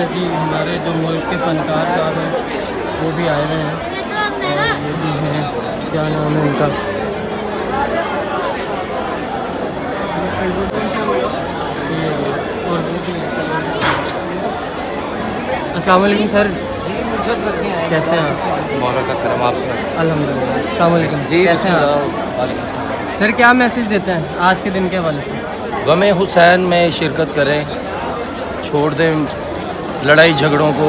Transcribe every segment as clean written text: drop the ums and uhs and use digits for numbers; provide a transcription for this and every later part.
से जी हमारे जो मुल्क के फ़नकार साहब हैं वो भी आए हुए हैं और ये भी हैं, क्या नाम है उनका, और अस्सलाम वालेकुम सर, कैसे हैं आप? मौला का करम आप सुनाएं। अल्हम्दुलिल्लाह। अस्सलाम वालेकुम, जी कैसे हैं आप? बिस्मिल्लाह। सर क्या मैसेज देते हैं आज के दिन के हवाले से? गम हुसैन में शिरकत करें, छोड़ दें लड़ाई झगड़ों को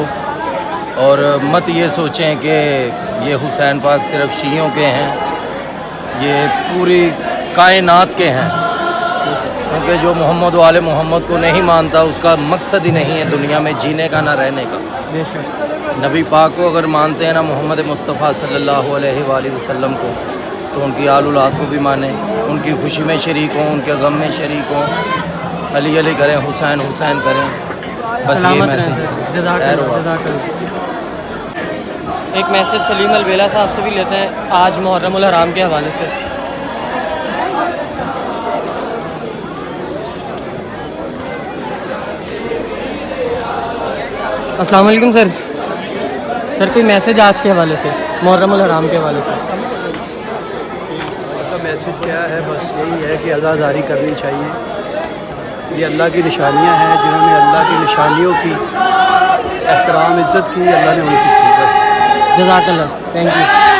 और मत ये सोचें कि ये हुसैन पाक सिर्फ शीयों के हैं, ये पूरी कायनात के हैं। क्योंकि जो मोहम्मद वाले मोहम्मद को नहीं मानता उसका मकसद ही नहीं है दुनिया में जीने का ना रहने का। बेशक। नबी पाक को अगर मानते हैं ना मोहम्मद मुस्तफ़ा सल्लल्लाहु अलैहि वसल्लम को, तो उनकी आल औलाद को भी माने, उनकी खुशी में शरीक हों, उनके गम में शरीक हों, अली अली करें, हुसैन हुसैन करें। बस ये मैसेज। एक मैसेज सलीम अलबेला साहब से भी लेते हैं आज मुहर्रम उल हराम के हवाले से। अस्सलाम वालेकुम सर, कोई मैसेज आज के हवाले से, मुहर्रम उल हराम के हवाले से? का मैसेज क्या है, बस यही है कि अज़ादारी करनी चाहिए। ये अल्लाह की निशानियां हैं, जिन्होंने अल्लाह की निशानियों की एहतराम इज़्ज़त की, अल्लाह ने उनकी की। बस जज़ाकल्लाह, थैंक यू।